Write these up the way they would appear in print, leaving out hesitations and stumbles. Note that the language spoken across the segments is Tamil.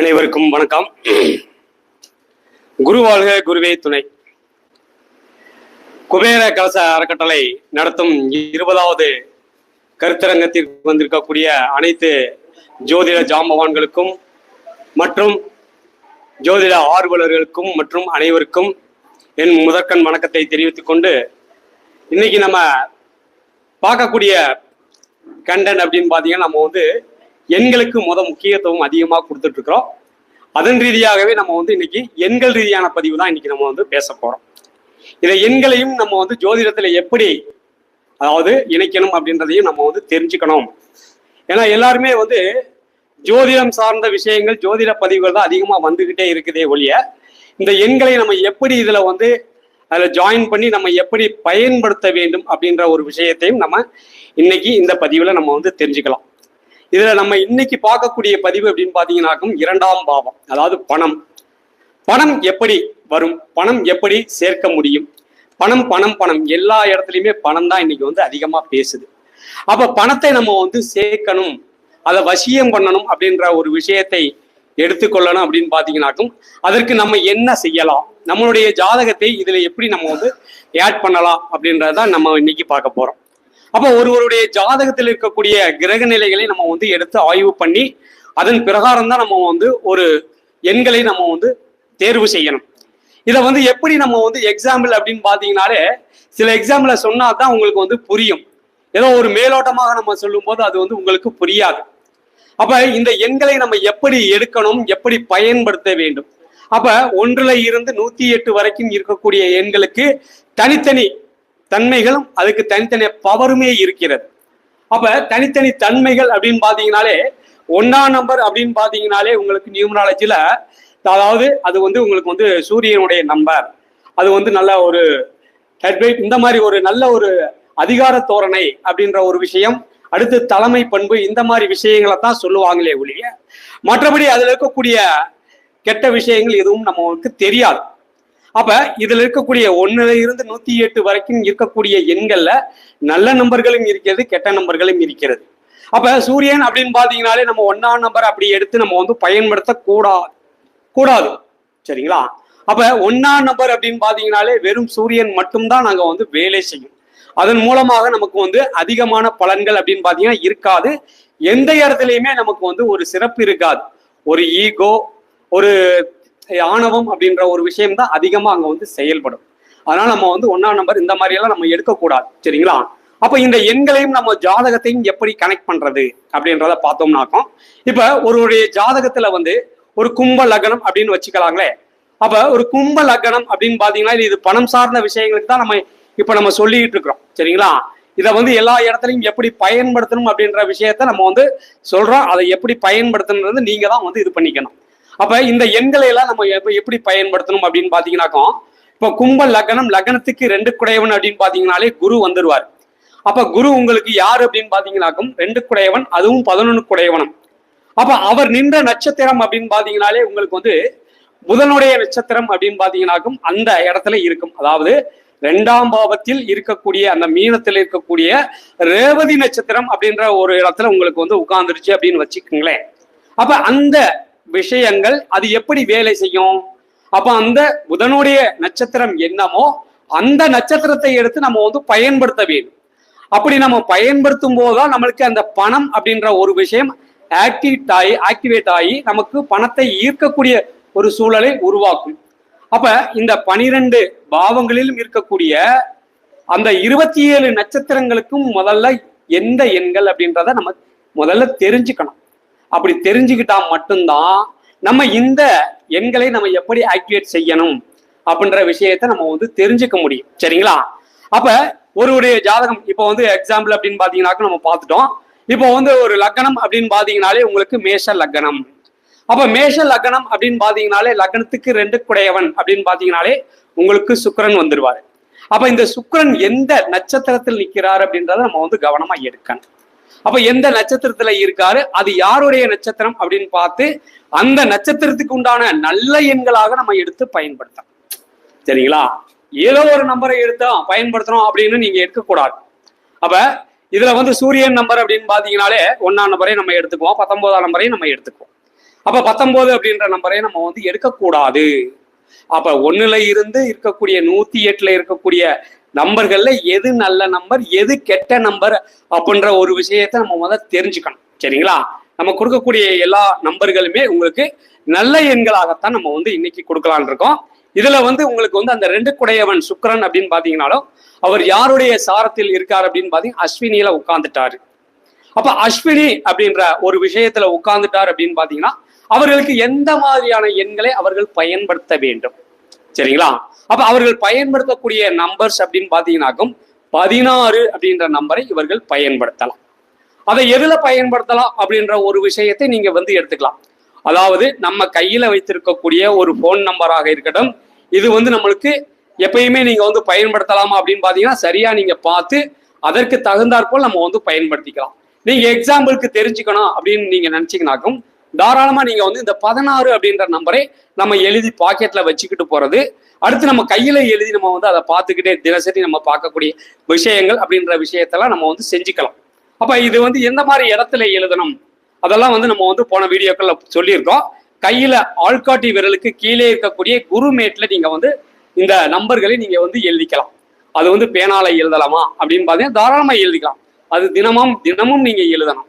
அனைவருக்கும் வணக்கம். குரு வாழ்க குருவே துணை. குபேர கலச அறக்கட்டளை நடத்தும் 20வது கருத்தரங்கத்திற்கு வந்திருக்கக்கூடிய அனைத்து ஜோதிட ஜாம்பவான்களுக்கும் மற்றும் ஜோதிட ஆர்வலர்களுக்கும் மற்றும் அனைவருக்கும் என் முதற்கண் வணக்கத்தை தெரிவித்துக் கொண்டு, இன்னைக்கு நம்ம பார்க்கக்கூடிய கண்டென்ட் அப்படின்னு பார்த்தீங்கன்னா, நம்ம எண்களுக்கு முக்கியத்துவம் அதிகமாக கொடுத்துட்டு இருக்கிறோம். அதன் ரீதியாகவே நம்ம இன்னைக்கு எண்கள் ரீதியான பதிவு தான் இன்னைக்கு நம்ம பேச போறோம். இதை எண்களையும் நம்ம ஜோதிடத்துல எப்படி இணைக்கணும் அப்படின்றதையும் நம்ம தெரிஞ்சுக்கணும். ஏன்னா எல்லாருமே ஜோதிடம் சார்ந்த விஷயங்கள், ஜோதிட பதிவுகள் தான் அதிகமா வந்துகிட்டே இருக்குதே ஒழிய, இந்த எண்களை நம்ம எப்படி இதுல அதில் ஜாயின் பண்ணி நம்ம எப்படி பயன்படுத்த வேண்டும் அப்படின்ற ஒரு விஷயத்தையும் நம்ம இன்னைக்கு இந்த பதிவுல நம்ம தெரிஞ்சுக்கலாம். இதுல நம்ம இன்னைக்கு பார்க்கக்கூடிய பதிவு அப்படின்னு பாத்தீங்கன்னாக்கும் 2ஆம் பாவம், அதாவது பணம். பணம் எப்படி வரும், பணம் எப்படி சேர்க்க முடியும், பணம் பணம் பணம் எல்லா இடத்துலையுமே பணம் தான் இன்னைக்கு அதிகமா பேசுது. அப்ப பணத்தை நம்ம சேர்க்கணும், அதை வசியம் பண்ணணும் அப்படின்ற ஒரு விஷயத்தை எடுத்துக்கொள்ளணும் அப்படின்னு பாத்தீங்கன்னாக்கும், அதற்கு நம்ம என்ன செய்யலாம், நம்மளுடைய ஜாதகத்தை இதுல எப்படி நம்ம ஆட் பண்ணலாம் அப்படின்றதான் நம்ம இன்னைக்கு பார்க்க போறோம். அப்போ ஒருவருடைய ஜாதகத்தில் இருக்கக்கூடிய கிரக நிலைகளை நம்ம எடுத்து ஆய்வு பண்ணி அதன் பிரகாரம் தான் நம்ம ஒரு எண்களை நம்ம தேர்வு செய்யணும். இதை எப்படி நம்ம எக்ஸாம்பிள் அப்படின்னு பாத்தீங்கன்னாலே, சில எக்ஸாம்பிள சொன்னா தான் உங்களுக்கு புரியும். ஏதோ ஒரு மேலோட்டமாக நம்ம சொல்லும் போது அது உங்களுக்கு புரியாது. அப்ப இந்த எண்களை நம்ம எப்படி எடுக்கணும், எப்படி பயன்படுத்த வேண்டும். அப்ப 1ல் இருந்து 108 வரைக்கும் இருக்கக்கூடிய எண்களுக்கு தனித்தனி தன்மைகளும் அதுக்கு தனித்தனி பவருமே இருக்கிறது. அப்ப தனித்தனி தன்மைகள் அப்படின்னு பாத்தீங்கன்னாலே, 1ஆம் நம்பர் அப்படின்னு பாத்தீங்கன்னாலே உங்களுக்கு நியூமராலஜில, அதாவது அது உங்களுக்கு சூரியனுடைய நம்பர், அது நல்ல ஒரு ஹெட்வைட், இந்த மாதிரி ஒரு நல்ல ஒரு அதிகார தோரணை அப்படின்ற ஒரு விஷயம், அடுத்து தலைமை பண்பு, இந்த மாதிரி விஷயங்களை தான் சொல்லுவாங்களே ஒழிய மற்றபடி அதுல இருக்கக்கூடிய கெட்ட விஷயங்கள் எதுவும் நமக்கு தெரியாது. அப்ப இதுல இருக்கக்கூடிய 1ல் இருந்து 108 வரைக்கும் இருக்கக்கூடிய எண்கள்ல நல்ல நம்பர்களும் இருக்கிறது, கெட்ட நம்பர்களும் இருக்கிறது. அப்ப சூரியன் அப்படின்னு பாத்தீங்கன்னாலே நம்ம 1ஆம் நம்பர் அப்படி எடுத்து நம்ம பயன்படுத்த கூடாது. சரிங்களா? அப்ப 1ஆம் நம்பர் அப்படின்னு பாத்தீங்கன்னாலே வெறும் சூரியன் மட்டும்தான் நாங்க வேலை செய்யும். அதன் மூலமாக நமக்கு அதிகமான பலன்கள் அப்படின்னு பாத்தீங்கன்னா இருக்காது. எந்த இடத்துலயுமே நமக்கு ஒரு சிறப்பு இருக்காது. ஒரு ஈகோ, ஒரு ஆணவம் அப்படின்ற ஒரு விஷயம் தான் அதிகமா அங்க செயல்படும். அதனால நம்ம 1ஆம் நம்பர் இந்த மாதிரி எல்லாம் நம்ம எடுக்கக்கூடாது. சரிங்களா? அப்ப இந்த எண்களையும் நம்ம ஜாதகத்தையும் எப்படி கனெக்ட் பண்றது அப்படின்றத பார்த்தோம்னாக்கும், இப்ப ஒருவருடைய ஜாதகத்துல ஒரு கும்ப லக்னம் அப்படின்னு வச்சுக்கலாங்களே. அப்ப ஒரு கும்ப லக்னம் அப்படின்னு பாத்தீங்கன்னா, இது பணம் சார்ந்த விஷயங்களுக்கு தான் நம்ம சொல்லிட்டு இருக்கிறோம். சரிங்களா? இதை எல்லா இடத்துலையும் எப்படி பயன்படுத்தணும் அப்படின்ற விஷயத்த நம்ம சொல்றோம். அதை எப்படி பயன்படுத்தணுன்றது நீங்க தான் இது பண்ணிக்கணும். அப்ப இந்த எண்களை எல்லாம் நம்ம எப்படி பயன்படுத்தணும் அப்படின்னு பாத்தீங்கன்னாக்கும், இப்போ கும்ப லக்னம், லக்னத்துக்கு 2 குடையவன் அப்படின்னு பாத்தீங்கன்னாலே குரு வந்துருவார். அப்ப குரு உங்களுக்கு யாரு அப்படின்னு பாத்தீங்கன்னாக்கும் 2 குடையவன், அதுவும் 11 குடையவனும். அப்ப அவர் நின்ற நட்சத்திரம் அப்படின்னு பாத்தீங்கன்னாலே உங்களுக்கு புதனுடைய நட்சத்திரம் அப்படின்னு பாத்தீங்கன்னாக்கும் அந்த இடத்துல இருக்கும். அதாவது 2ஆம் பாவத்தில் இருக்கக்கூடிய அந்த மீனத்தில் இருக்கக்கூடிய ரேவதி நட்சத்திரம் அப்படின்ற ஒரு இடத்துல உங்களுக்கு உட்கார்ந்துருச்சு அப்படின்னு வச்சுக்கோங்களேன். அப்ப அந்த விஷயங்கள் அது எப்படி வேலை செய்யும்? அப்ப அந்த புதனுடைய நட்சத்திரம் என்னமோ அந்த நட்சத்திரத்தை எடுத்து நம்ம பயன்படுத்த வேண்டும். அப்படி நம்ம பயன்படுத்தும் போதுதான் நம்மளுக்கு அந்த பணம் அப்படின்ற ஒரு விஷயம் ஆக்டிவேட் ஆகி நமக்கு பணத்தை ஈர்க்கக்கூடிய ஒரு சூழலை உருவாக்கும். அப்ப இந்த 12 பாவங்களிலும் இருக்கக்கூடிய அந்த 27 நட்சத்திரங்களுக்கும் முதல்ல எந்த எண்கள் அப்படின்றத நம்ம முதல்ல தெரிஞ்சுக்கணும். அப்படி தெரிஞ்சுக்கிட்டா மட்டும்தான் நம்ம இந்த எண்களை நம்ம எப்படி ஆக்டிவேட் செய்யணும் அப்படின்ற விஷயத்த நம்ம தெரிஞ்சுக்க முடியும். சரிங்களா? அப்ப ஒருவருடைய ஜாதகம் இப்போ எக்ஸாம்பிள் அப்படின்னு பாத்தீங்கன்னாக்க நம்ம பார்த்துட்டோம். இப்போ ஒரு லக்னம் அப்படின்னு பாத்தீங்கன்னாலே உங்களுக்கு மேஷ லக்னம். அப்ப மேஷ லக்னம் அப்படின்னு பாத்தீங்கன்னாலே லக்னத்துக்கு 2 குடையவன் அப்படின்னு பாத்தீங்கன்னாலே உங்களுக்கு சுக்கிரன் வந்துருவாரு. அப்ப இந்த சுக்கிரன் எந்த நட்சத்திரத்தில் நிற்கிறார் அப்படின்றத நம்ம கவனமா எடுக்கணும். அப்ப எந்த நட்சத்திரத்துல இருக்காரு, அது யாருடைய நட்சத்திரம் அப்படின்னு பார்த்து அந்த நட்சத்திரத்துக்கு உண்டான நல்ல எண்களாக நம்ம எடுத்து பயன்படுத்தலாம். சரிங்களா? ஏதோ ஒரு நம்பரை எடுத்தோம் பயன்படுத்தணும் அப்படின்னு நீங்க எடுக்கக்கூடாது. அப்ப இதுல சூரியன் நம்பர் அப்படின்னு பாத்தீங்கன்னாலே 1ஆம் நம்பரை நம்ம எடுத்துக்குவோம், 19ஆம் நம்பரையும் நம்ம எடுத்துக்குவோம். அப்ப 19 அப்படின்ற நம்பரை நம்ம வந்து எடுக்கக்கூடாது. அப்ப 1ல இருந்து இருக்கக்கூடிய 108ல இருக்கக்கூடிய நம்பர்கள்ல எது நல்ல நம்பர், எது கெட்ட நம்பர் அப்படின்ற ஒரு விஷயத்த நம்ம முதல்ல தெரிஞ்சுக்கணும். சரிங்களா? நம்ம கொடுக்கக்கூடிய எல்லா நம்பர்களுமே உங்களுக்கு நல்ல எண்களாகத்தான் நம்ம வந்து இன்னைக்கு கொடுக்கலான் இருக்கோம். இதுல வந்து உங்களுக்கு வந்து அந்த 2 குடையவன் சுக்கிரன் அப்படின்னு பாத்தீங்கன்னாலும் அவர் யாருடைய சாரத்தில் இருக்காரு அப்படின்னு பாத்தீங்கன்னா அஸ்வினியில உட்கார்ந்துட்டாரு. அப்ப அஸ்வினி அப்படின்ற ஒரு விஷயத்துல உட்கார்ந்துட்டார் அப்படின்னு பாத்தீங்கன்னா அவர்களுக்கு எந்த மாதிரியான எண்களை அவர்கள் பயன்படுத்த வேண்டும். சரிங்களா? அப்ப அவர்கள் பயன்படுத்தக்கூடிய நம்பர்ஸ் அப்படின்னு பாத்தீங்கன்னாக்கும் 16 அப்படின்ற நம்பரை இவர்கள் பயன்படுத்தலாம். அதை எதுல பயன்படுத்தலாம் அப்படின்ற ஒரு விஷயத்தை நீங்க வந்து எடுத்துக்கலாம். அதாவது நம்ம கையில வைத்திருக்கக்கூடிய ஒரு போன் நம்பராக இருக்கட்டும், இது வந்து நம்மளுக்கு எப்பயுமே நீங்க வந்து பயன்படுத்தலாமா அப்படின்னு பாத்தீங்கன்னா சரியா நீங்க பார்த்து அதற்கு தகுந்தாற்போல் நம்ம வந்து பயன்படுத்திக்கலாம். நீங்க எக்ஸாம்பிளுக்கு தெரிஞ்சுக்கணும் அப்படின்னு நீங்க நினைச்சீங்கன்னாக்கும் தாராளமா நீங்க வந்து இந்த 16 அப்படின்ற நம்பரை நம்ம எழுதி பாக்கெட்ல வச்சுக்கிட்டு போறது, அடுத்து நம்ம கையில எழுதி நம்ம வந்து அதை பார்த்துக்கிட்டே தினசரி நம்ம பார்க்கக்கூடிய விஷயங்கள் அப்படின்ற விஷயத்தெல்லாம் நம்ம வந்து செஞ்சுக்கலாம். அப்ப இது வந்து எந்த மாதிரி இடத்துல எழுதணும் அதெல்லாம் வந்து நம்ம வந்து போன வீடியோக்கள்ல சொல்லியிருக்கோம். கையில ஆள்காட்டி விரலுக்கு கீழே இருக்கக்கூடிய குருமேட்ல நீங்க வந்து இந்த நம்பர்களை நீங்க வந்து எழுதிக்கலாம். அது வந்து பேனால எழுதலாமா அப்படின்னு பாத்தீங்கன்னா தாராளமா எழுதிக்கலாம். அது தினமும் நீங்க எழுதணும்.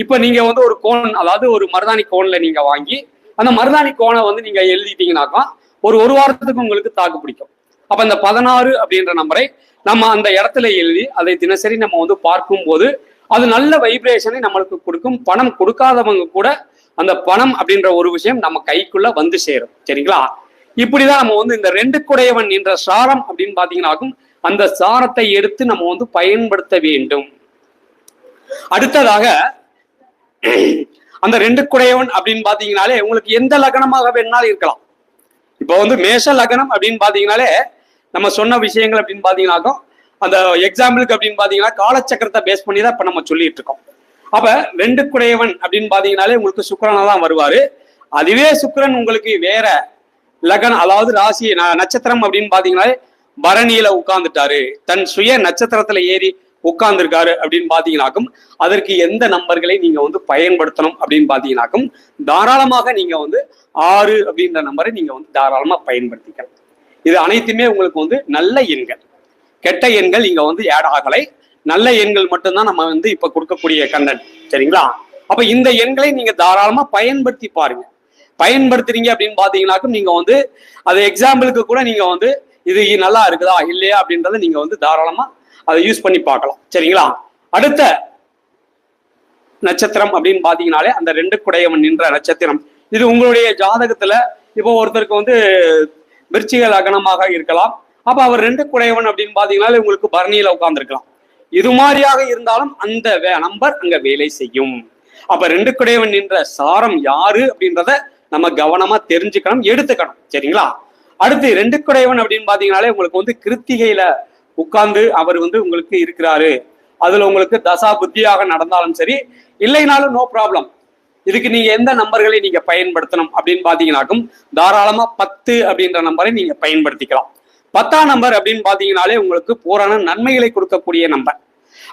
இப்ப நீங்க வந்து ஒரு கோன், அதாவது ஒரு மருதாணி கோன்ல நீங்க வாங்கி அந்த மருதாணி கோனை வந்து நீங்க எழுதிட்டீங்கன்னாக்கா ஒரு வாரத்துக்கு உங்களுக்கு தாக்கு பிடிக்கும். அப்ப இந்த 16 அப்படின்ற நம்பரை நம்ம அந்த இடத்துல எழுதி அதை தினசரி நம்ம வந்து பார்க்கும் போது அது நல்ல வைப்ரேஷனை நம்மளுக்கு கொடுக்கும். பணம் கொடுக்காதவங்க கூட அந்த பணம் அப்படின்ற ஒரு விஷயம் நம்ம கைக்குள்ள வந்து சேரும். சரிங்களா? இப்படிதான் நம்ம வந்து இந்த 2 குடையவன் என்ற சாரம் அப்படின்னு பாத்தீங்கன்னாக்கும் அந்த சாரத்தை எடுத்து நம்ம வந்து பயன்படுத்த வேண்டும். அடுத்ததாக அந்த 2 குடையவன் அப்படின்னு பாத்தீங்கன்னாலே உங்களுக்கு எந்த லக்னமாக வேணாலும் இருக்கலாம். இப்போ வந்து மேஷ லக்னம் அப்படின்னு பாத்தீங்கன்னாலே நம்ம சொன்ன விஷயங்கள் அப்படின்னு பாத்தீங்கன்னாக்கும் அந்த எக்ஸாம்பிளுக்கு அப்படின்னு பாத்தீங்கன்னா காலச்சக்கரத்தை பேஸ் பண்ணி தான் இப்ப நம்ம சொல்லிட்டு இருக்கோம். அப்ப 2 குடையவன் அப்படின்னு பாத்தீங்கன்னாலே உங்களுக்கு சுக்கிரனா தான் வருவாரு. அதுவே சுக்கிரன் உங்களுக்கு வேற லக்னம், அதாவது ராசி நட்சத்திரம் அப்படின்னு பாத்தீங்கன்னாலே பரணியில உட்கார்ந்துட்டாரு, தன் சுய நட்சத்திரத்துல ஏறி உட்கார்ந்துருக்காரு அப்படின்னு பாத்தீங்கன்னாக்கும் அதற்கு எந்த நம்பர்களை நீங்க வந்து பயன்படுத்தணும் அப்படின்னு பாத்தீங்கன்னாக்கும் தாராளமாக நீங்க வந்து 6 அப்படின்ற நம்பரை நீங்க வந்து தாராளமா பயன்படுத்திக்கலாம். இது அனைத்துமே உங்களுக்கு வந்து நல்ல எண்கள். கெட்ட எண்கள் இங்க வந்து ஆட் ஆகலை. நல்ல எண்கள் மட்டும்தான் நம்ம வந்து இப்ப கொடுக்கக்கூடிய கண்டென்ட். சரிங்களா? அப்ப இந்த எண்களை நீங்க தாராளமா பயன்படுத்தி பாருங்க. பயன்படுத்துறீங்க அப்படின்னு பாத்தீங்கன்னாக்கும் நீங்க வந்து அது எக்ஸாம்பிளுக்கு கூட நீங்க வந்து இது நல்லா இருக்குதா இல்லையா அப்படின்றத நீங்க வந்து தாராளமா அதை யூஸ் பண்ணி பார்க்கலாம். சரிங்களா? அடுத்த நட்சத்திரம் அப்படின்னு பாத்தீங்கன்னாலே அந்த 2 குடையவன் என்ற நட்சத்திரம், இது உங்களுடைய ஜாதகத்துல இப்போ ஒருத்தருக்கு வந்து விருச்சிக லக்னமாக இருக்கலாம். அப்ப அவர் 2 குடையவன் அப்படின்னு பாத்தீங்கன்னாலே உங்களுக்கு பரணியில உட்கார்ந்துருக்கலாம். இது மாதிரியாக இருந்தாலும் அந்த நம்பர் அங்க வேலை செய்யும். அப்ப 2 குடையவன் என்ற சாரம் யாரு அப்படின்றத நம்ம கவனமா தெரிஞ்சுக்கணும், எடுத்துக்கணும். சரிங்களா? அடுத்து 2 குடையவன் அப்படின்னு பாத்தீங்கன்னாலே உங்களுக்கு வந்து கிருத்திகையில உட்கார்ந்து அவர் வந்து உங்களுக்கு இருக்கிறாரு. அதுல உங்களுக்கு தசா புத்தியாக நடந்தாலும் சரி, இல்லைனாலும் நோ ப்ராப்ளம். இதுக்கு நீங்க எந்த நம்பர்களை நீங்க பயன்படுத்தணும் அப்படின்னு பாத்தீங்கன்னாக்கும் தாராளமா 10 அப்படின்ற நம்பரை நீங்க பயன்படுத்திக்கலாம். 10ஆம் நம்பர் அப்படின்னு பாத்தீங்கன்னாலே உங்களுக்கு பூரண நன்மைகளை கொடுக்கக்கூடிய நம்பர்.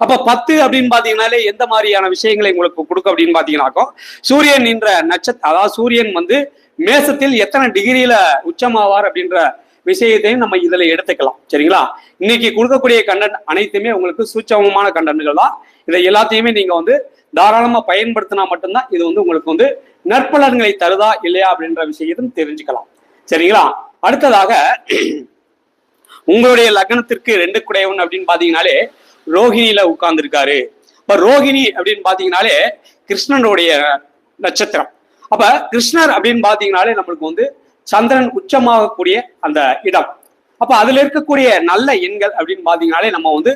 அப்ப 10 அப்படின்னு பாத்தீங்கன்னாலே எந்த மாதிரியான விஷயங்களை உங்களுக்கு கொடுக்கும் அப்படின்னு பாத்தீங்கன்னாக்கும் சூரியன் என்ற நட்சத்திரம், அதாவது சூரியன் வந்து மேசத்தில் எத்தனை டிகிரியில உச்சமாவார் அப்படின்ற விஷயத்தையும் நம்ம இதுல எடுத்துக்கலாம். சரிங்களா? இன்னைக்கு கொடுக்கக்கூடிய கண்டென்ட் அனைத்துமே உங்களுக்கு சூட்சமமான கண்டென்ட்கள் தான். இதை எல்லாத்தையுமே நீங்க வந்து தாராளமா பயன்படுத்தினா மட்டும்தான் இது வந்து உங்களுக்கு வந்து நற்பலன்களை தருதா இல்லையா அப்படின்ற விஷயத்தையும் தெரிஞ்சுக்கலாம். சரிங்களா? அடுத்ததாக உங்களுடைய லக்னத்திற்கு 2 குடையவன் அப்படின்னு பாத்தீங்கன்னாலே ரோஹிணியில உட்கார்ந்து இருக்காரு. இப்ப ரோஹிணி அப்படின்னு பாத்தீங்கன்னாலே கிருஷ்ணனுடைய நட்சத்திரம். அப்ப கிருஷ்ணர் அப்படின்னு பாத்தீங்கன்னாலே நம்மளுக்கு வந்து சந்திரன் உச்சமாகக்கூடிய அந்த இடம். அப்ப அதுல இருக்கக்கூடிய நல்ல எண்கள் அப்படின்னு பாத்தீங்கன்னாலே நம்ம வந்து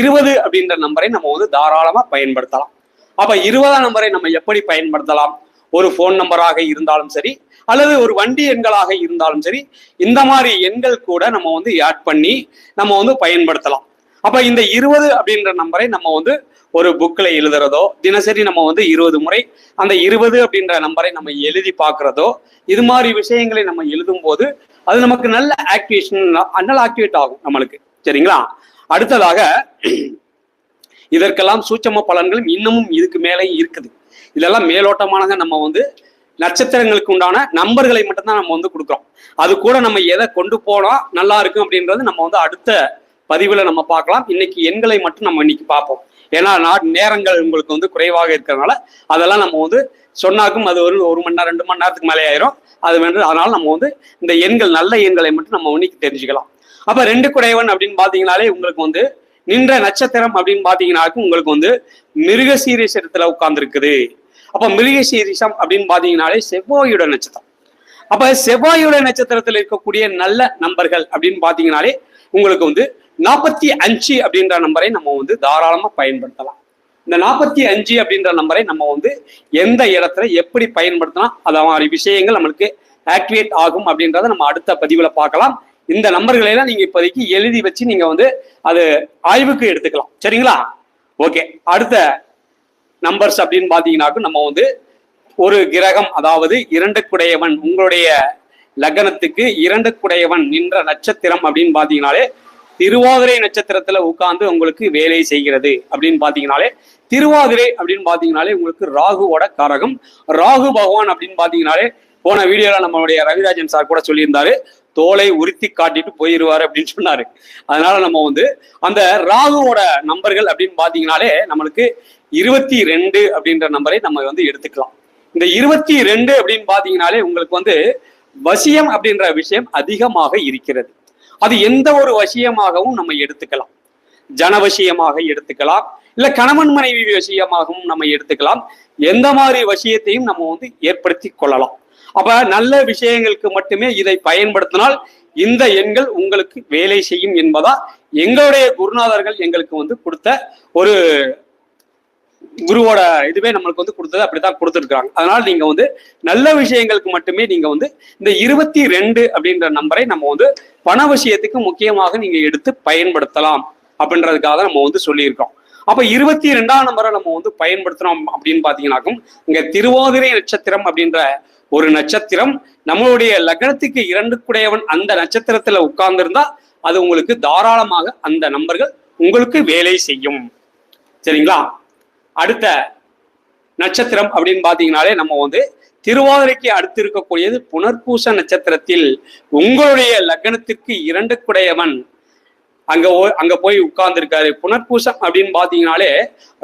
20 அப்படின்ற நம்பரை நம்ம வந்து தாராளமா பயன்படுத்தலாம். அப்ப 20ஆம் நம்பரை நம்ம எப்படி பயன்படுத்தலாம்? ஒரு போன் நம்பராக இருந்தாலும் சரி, அல்லது ஒரு வண்டி எண்களாக இருந்தாலும் சரி, இந்த மாதிரி எண்கள் கூட நம்ம வந்து ஆட் பண்ணி நம்ம வந்து பயன்படுத்தலாம். அப்ப இந்த 20 அப்படின்ற நம்பரை நம்ம வந்து ஒரு புக்ல எழுதுறதோ, தினசரி நம்ம வந்து 20 முறை அந்த 20 அப்படின்ற நம்பரை நம்ம எழுதி பார்க்கறதோ, இது மாதிரி விஷயங்களை நம்ம எழுதும் போது அது நமக்கு நல்ல ஆக்டிவேஷன், நல்ல ஆக்டிவேட் ஆகும் நம்மளுக்கு. சரிங்களா? அடுத்ததாக இதற்கெல்லாம் சூட்சம பலன்களும் இன்னமும் இதுக்கு மேலே இருக்குது. இதெல்லாம் மேலோட்டமானதை நம்ம வந்து நட்சத்திரங்களுக்கு உண்டான நம்பர்களை மட்டும்தான் நம்ம வந்து கொடுக்குறோம். அது கூட நம்ம எதை கொண்டு போனா நல்லா இருக்கும் அப்படின்றது நம்ம வந்து அடுத்த பதிவுல நம்ம பார்க்கலாம். இன்னைக்கு எண்களை மட்டும் நம்ம இன்னைக்கு பார்ப்போம். ஏன்னா நேரங்கள் உங்களுக்கு வந்து குறைவாக இருக்கிறதுனால அதெல்லாம் நம்ம வந்து சொன்னாக்கும் அது ஒரு மணி நேரம் 2 மணி நேரத்துக்கு மேலே ஆயிரும். அது வந்து அதனால நம்ம வந்து இந்த எண்கள் நல்ல எண்களை மட்டும் நம்ம இன்னைக்கு தெரிஞ்சுக்கலாம். அப்ப 2 குடையவன் அப்படின்னு பாத்தீங்கன்னாலே உங்களுக்கு வந்து நின்ற நட்சத்திரம் அப்படின்னு பாத்தீங்கன்னாக்கும் உங்களுக்கு வந்து மிருகசீரிஷத்துல உட்கார்ந்து இருக்குது. அப்ப மிருகசீரிஷம் அப்படின்னு பாத்தீங்கன்னாலே செவ்வாயோட நட்சத்திரம். அப்ப செவ்வாயோட நட்சத்திரத்தில் இருக்கக்கூடிய நல்ல நம்பர்கள் அப்படின்னு பாத்தீங்கன்னாலே உங்களுக்கு வந்து 45 அப்படின்ற நம்பரை நம்ம வந்து தாராளமா பயன்படுத்தலாம். இந்த 45 அப்படின்ற நம்பரை நம்ம வந்து எந்த இடத்துல எப்படி பயன்படுத்தலாம், அது மாதிரி விஷயங்கள் நம்மளுக்கு ஆக்டிவேட் ஆகும் அப்படின்றத நம்ம அடுத்த பதிவுல பார்க்கலாம். இந்த நம்பர்களை எல்லாம் நீங்க இப்போதைக்கு எழுதி வச்சு நீங்க வந்து அது ஆய்வுக்கு எடுத்துக்கலாம். சரிங்களா? ஓகே. அடுத்த நம்பர்ஸ் அப்படின்னு பாத்தீங்கன்னாக்கும் நம்ம வந்து ஒரு கிரகம், அதாவது 2 குடையவன், உங்களுடைய லக்னத்துக்கு 2 குடையவன் நின்ற நட்சத்திரம் அப்படின்னு பாத்தீங்கன்னாலே திருவாதிரை நட்சத்திரத்துல உட்கார்ந்து உங்களுக்கு வேலை செய்கிறது அப்படின்னு பாத்தீங்கன்னாலே, திருவாதிரை அப்படின்னு பாத்தீங்கன்னாலே உங்களுக்கு ராகுவோட காரகம். ராகு பகவான் அப்படின்னு பாத்தீங்கன்னாலே போன வீடியோல நம்மளுடைய ரவிராஜன் சார் கூட சொல்லியிருந்தாரு, தோலை உறுத்தி காட்டிட்டு போயிருவாரு அப்படின்னு சொன்னாரு. அதனால நம்ம வந்து அந்த ராகுவோட நம்பர்கள் அப்படின்னு பாத்தீங்கன்னாலே நம்மளுக்கு 22 அப்படின்ற நம்பரை நம்ம வந்து எடுத்துக்கலாம். இந்த 22 அப்படின்னு பாத்தீங்கன்னாலே உங்களுக்கு வந்து வசியம் அப்படின்ற விஷயம் அதிகமாக இருக்கிறது. அது எந்த ஒரு வசியமாகவும் நம்ம எடுத்துக்கலாம். ஜனவசியமாக எடுத்துக்கலாம், இல்ல கணவன் மனைவி வசியமாகவும் நம்ம எடுத்துக்கலாம். எந்த மாதிரி வசியத்தையும் நம்ம வந்து ஏற்படுத்தி கொள்ளலாம். அப்ப நல்ல விஷயங்களுக்கு மட்டுமே இதை பயன்படுத்தினால் இந்த எண்கள் உங்களுக்கு வேலை செய்யும் என்பதா எங்களுடைய குருநாதர்கள் எங்களுக்கு வந்து கொடுத்த ஒரு குருவோட இதுவே நம்மளுக்கு வந்து கொடுத்தது, அப்படித்தான் கொடுத்துருக்காங்க. அதனால நீங்க வந்து நல்ல விஷயங்களுக்கு மட்டுமே நீங்க வந்து இந்த 22 அப்படின்ற நம்பரை நம்ம வந்து பண விஷயத்துக்கு முக்கியமாக நீங்க எடுத்து பயன்படுத்தலாம் அப்படின்றதுக்காக நம்ம வந்து சொல்லியிருக்கோம். அப்ப 22ஆம் நம்பரை நம்ம வந்து பயன்படுத்துறோம் அப்படின்னு பாத்தீங்கன்னாக்கும், இங்க திருவாதிரை நட்சத்திரம் அப்படின்ற ஒரு நட்சத்திரம் நம்மளுடைய லக்னத்துக்கு 2 குடையவன் அந்த நட்சத்திரத்துல உட்கார்ந்திருந்தா அது உங்களுக்கு தாராளமாக அந்த நம்பர்கள் உங்களுக்கு வேலை செய்யும். சரிங்களா? அடுத்த நட்சத்திரம் அப்படின்னு பாத்தீங்கன்னாலே நம்ம வந்து திருவாதிரைக்கு அடுத்து இருக்கக்கூடியது புனர்பூச நட்சத்திரத்தில் உங்களுடைய லக்னத்திற்கு 2 குடையவன் அங்க போய் உட்கார்ந்துருக்காரு. புனர்பூசம் அப்படின்னு பாத்தீங்கன்னாலே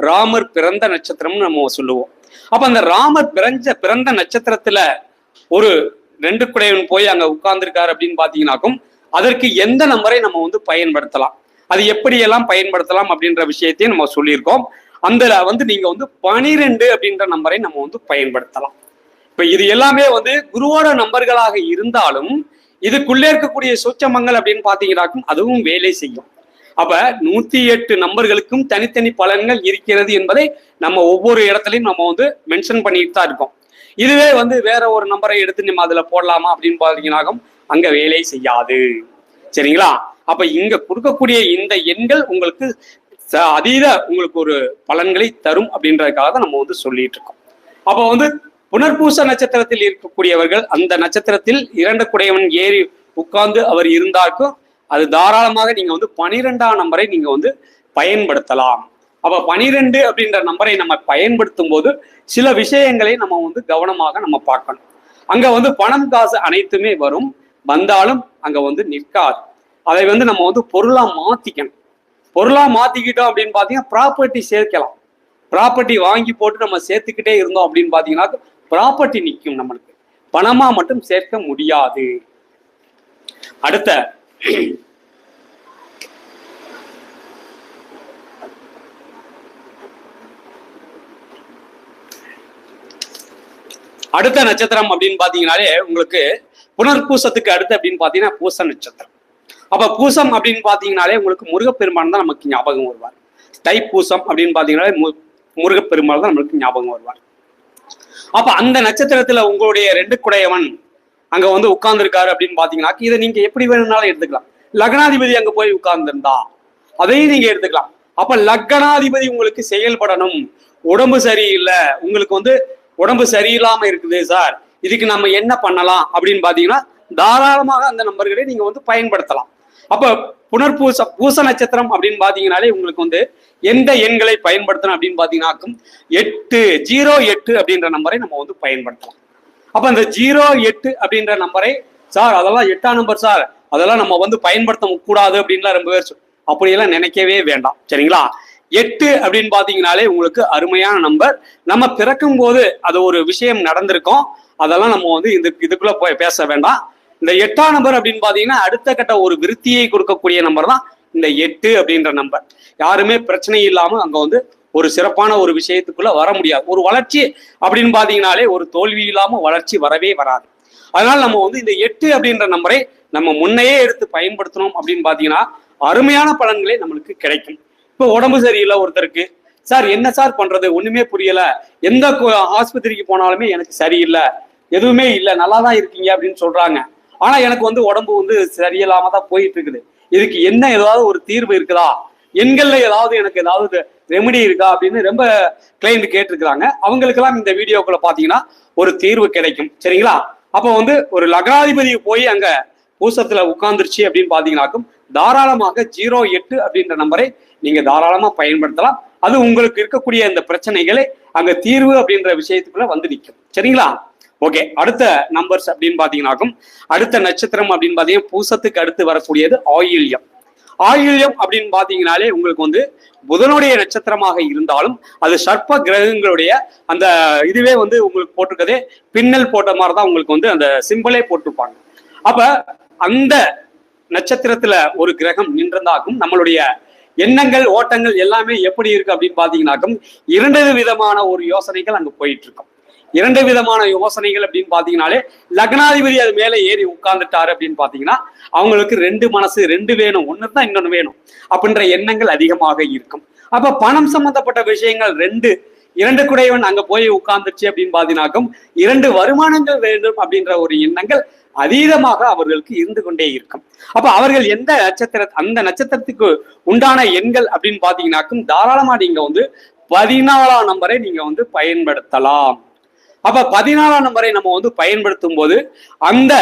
ராமர் பிறந்த நட்சத்திரம்னு நம்ம சொல்லுவோம். அப்ப அந்த ராமர் பிறந்த நட்சத்திரத்துல ஒரு 2 குடையவன் போய் அங்க உட்கார்ந்துருக்காரு அப்படின்னு பாத்தீங்கன்னாக்கும் அதற்கு எந்த நம்பரை நம்ம வந்து பயன்படுத்தலாம், அது எப்படியெல்லாம் பயன்படுத்தலாம் அப்படின்ற விஷயத்தையும் நம்ம சொல்லியிருக்கோம். அந்த வந்து நீங்க வந்து 12 அப்படின்ற நம்பரை நம்ம வந்து பயன்படுத்தலாம். இப்ப இது எல்லாமே வந்து குருவோட நம்பர்களாக இருந்தாலும் இதுக்குள்ளே இருக்கக்கூடிய சூட்சமங்கள் அப்படின்னு பாத்தீங்கன்னாக்கும் அதுவும் வேலை செய்யும். அப்ப 108 நம்பர்களுக்கும் தனித்தனி பலன்கள் இருக்கிறது என்பதை நம்ம ஒவ்வொரு இடத்துலையும் நம்ம வந்து மென்ஷன் பண்ணிட்டு தான் இருக்கோம். இதுவே வந்து வேற ஒரு நம்பரை எடுத்து நம்ம அதுல போடலாமா அப்படின்னு பாத்தீங்கன்னாக்கும் அங்க வேலை செய்யாது. சரிங்களா? அப்ப இங்க கொடுக்கக்கூடிய இந்த எண்கள் உங்களுக்கு அதீத உங்களுக்கு ஒரு பலன்களை தரும் அப்படின்றதுக்காக தான் நம்ம வந்து சொல்லிட்டு இருக்கோம். அப்போ வந்து புனர்பூச நட்சத்திரத்தில் இருக்கக்கூடியவர்கள் அந்த நட்சத்திரத்தில் 2 குடையவன் ஏறி உட்கார்ந்து அவர் இருந்தாக்கும் அது தாராளமாக நீங்க வந்து 12ஆம் நம்பரை நீங்க வந்து பயன்படுத்தலாம். அப்ப 12 அப்படின்ற நம்பரை நம்ம பயன்படுத்தும் போது சில விஷயங்களை நம்ம வந்து கவனமாக நம்ம பார்க்கணும். அங்க வந்து பணம் காசு அனைத்துமே வரும், வந்தாலும் அங்க வந்து நிற்காது. அதை வந்து நம்ம வந்து பொருளா மாத்திக்கணும். பொருளா மாத்திக்கிட்டோம் அப்படின்னு பாத்தீங்கன்னா ப்ராப்பர்ட்டி சேர்க்கலாம். ப்ராப்பர்ட்டி வாங்கி போட்டு நம்ம சேர்த்துக்கிட்டே இருந்தோம் அப்படின்னு பாத்தீங்கன்னா ப்ராப்பர்ட்டி நிற்கும், நம்மளுக்கு பணமா மட்டும் சேர்க்க முடியாது. அடுத்த நட்சத்திரம் அப்படின்னு பாத்தீங்கன்னாலே உங்களுக்கு புனர்பூசத்துக்கு அடுத்து அப்படின்னு பாத்தீங்கன்னா பூச நட்சத்திரம். அப்ப பூசம் அப்படின்னு பாத்தீங்கன்னாலே உங்களுக்கு முருகப்பெருமான் தான் நமக்கு ஞாபகம் வருவார். தைப்பூசம் அப்படின்னு பாத்தீங்கன்னாலே முருகப்பெருமாள் தான் நம்மளுக்கு ஞாபகம் வருவார். அப்ப அந்த நட்சத்திரத்துல உங்களுடைய 2 குடையவன் அங்க வந்து உட்கார்ந்துருக்காரு அப்படின்னு பாத்தீங்கன்னா இதை நீங்க எப்படி வேணும்னாலும் எடுத்துக்கலாம். லக்னாதிபதி அங்க போய் உட்கார்ந்துருந்தா அதையும் நீங்க எடுத்துக்கலாம். அப்ப லக்னாதிபதி உங்களுக்கு செயல்படணும். உடம்பு சரியில்லை, உங்களுக்கு வந்து உடம்பு சரியில்லாம இருக்குது சார், இதுக்கு நம்ம என்ன பண்ணலாம் அப்படின்னு பாத்தீங்கன்னா தாராளமாக அந்த நம்பர்களை நீங்க வந்து பயன்படுத்தலாம். அப்ப பூச நட்சத்திரம் அப்படின்னு பாத்தீங்கன்னாலே உங்களுக்கு வந்து எந்த எண்களை பயன்படுத்தணும் அப்படின்னு பாத்தீங்கன்னா 808 அப்படின்ற நம்பரை நம்ம வந்து பயன்படுத்தலாம். அப்ப அந்த 08 அப்படின்ற நம்பரை சார் அதெல்லாம் 8ஆம் நம்பர் சார், அதெல்லாம் நம்ம வந்து பயன்படுத்த கூடாது அப்படின்லாம் ரொம்ப பேர் அப்படியெல்லாம் நினைக்கவே வேண்டாம். சரிங்களா? 8 அப்படின்னு பாத்தீங்கன்னாலே உங்களுக்கு அருமையான நம்பர். நம்ம பிறக்கும் போது அது ஒரு விஷயம் நடந்திருக்கும், அதெல்லாம் நம்ம வந்து இதுக்குள்ள போய் பேச வேண்டாம். இந்த 8ஆம் நம்பர் அப்படின்னு பாத்தீங்கன்னா அடுத்த கட்ட ஒரு விருத்தியை கொடுக்கக்கூடிய நம்பர் தான் இந்த 8 அப்படின்ற நம்பர். யாருமே பிரச்சனை இல்லாம அங்க வந்து ஒரு சிறப்பான ஒரு விஷயத்துக்குள்ள வர முடியாது. ஒரு வளர்ச்சி அப்படின்னு பாத்தீங்கன்னாலே ஒரு தோல்வி இல்லாம வளர்ச்சி வரவே வராது. அதனால நம்ம வந்து இந்த 8 அப்படின்ற நம்பரை நம்ம முன்னையே எடுத்து பயன்படுத்தணும் அப்படின்னு பாத்தீங்கன்னா அருமையான பலன்களே நம்மளுக்கு கிடைக்கும். இப்போ உடம்பு சரியில்லை ஒருத்தருக்கு, சார் என்ன சார் பண்றது, ஒண்ணுமே புரியல, எந்த ஆஸ்பத்திரிக்கு போனாலுமே எனக்கு சரியில்லை, எதுவுமே இல்லை, நல்லா தான் இருக்கீங்க அப்படின்னு சொல்றாங்க, ஆனா எனக்கு வந்து உடம்பு வந்து சரியில்லாம தான் போயிட்டு இருக்குது, இதுக்கு என்ன ஏதாவது ஒரு தீர்வு இருக்குதா, எண்கள்ல ஏதாவது எனக்கு ஏதாவது ரெமெடி இருக்கா அப்படின்னு ரொம்ப கிளைண்ட் கேட்டிருக்கிறாங்க. அவங்களுக்கெல்லாம் இந்த வீடியோக்குள்ள பாத்தீங்கன்னா ஒரு தீர்வு கிடைக்கும். சரிங்களா? அப்ப வந்து ஒரு லக்னாதிபதி போய் அங்க பூசத்துல உட்கார்ந்துருச்சு அப்படின்னு பாத்தீங்கன்னாக்கும் தாராளமாக 08 அப்படின்ற நம்பரை நீங்க தாராளமா பயன்படுத்தலாம். அது உங்களுக்கு இருக்கக்கூடிய இந்த பிரச்சனைகளை அங்க தீர்வு அப்படின்ற விஷயத்துக்குள்ள வந்து நிற்கும். சரிங்களா? ஓகே, அடுத்த நம்பர்ஸ் அப்படின்னு பாத்தீங்கன்னாக்கும் அடுத்த நட்சத்திரம் அப்படின்னு பாத்தீங்கன்னா பூசத்துக்கு அடுத்து வரக்கூடியது ஆயில்யம். ஆயில்யம் அப்படின்னு பாத்தீங்கன்னாலே உங்களுக்கு வந்து புதனுடைய நட்சத்திரமாக இருந்தாலும் அது சர்ப்ப கிரகங்களுடைய அந்த இதுவே வந்து உங்களுக்கு போட்டிருக்கதே பின்னல் போட்ட மாதிரிதான் உங்களுக்கு வந்து அந்த சிம்பிளே போட்டிருப்பாங்க. அப்ப அந்த நட்சத்திரத்துல ஒரு கிரகம் நின்றதாக்கும் நம்மளுடைய எண்ணங்கள் ஓட்டங்கள் எல்லாமே எப்படி இருக்கு அப்படின்னு பாத்தீங்கன்னாக்கும் 2 விதமான ஒரு யோசனைகள் அங்க போயிட்டு இருக்கும். 2 விதமான யோசனைகள் அப்படின்னு பாத்தீங்கன்னாலே லக்னாதிபதி அது மேல ஏறி உட்கார்ந்துட்டாரு அப்படின்னு பாத்தீங்கன்னா அவங்களுக்கு 2 மனசு, 2 வேணும், ஒண்ணுதான் இன்னொன்னு வேணும் அப்படின்ற எண்ணங்கள் அதிகமாக இருக்கும். அப்ப பணம் சம்பந்தப்பட்ட விஷயங்கள் 2 குடையவன் அங்க போய் உட்கார்ந்துச்சு அப்படின்னு பாத்தீங்கன்னாக்கும் 2 வருமானங்கள் வேண்டும் அப்படின்ற ஒரு எண்ணங்கள் அதீதமாக அவர்களுக்கு இருந்து கொண்டே இருக்கும். அப்ப அவர்கள் எந்த அந்த நட்சத்திரத்துக்கு உண்டான எண்கள் அப்படின்னு பாத்தீங்கன்னாக்கும் தாராளமா நீங்க வந்து 14ஆம் நம்பரை நீங்க வந்து பயன்படுத்தலாம். அப்ப 14ஆம் நம்பரை நம்ம வந்து பயன்படுத்தும் போது அந்த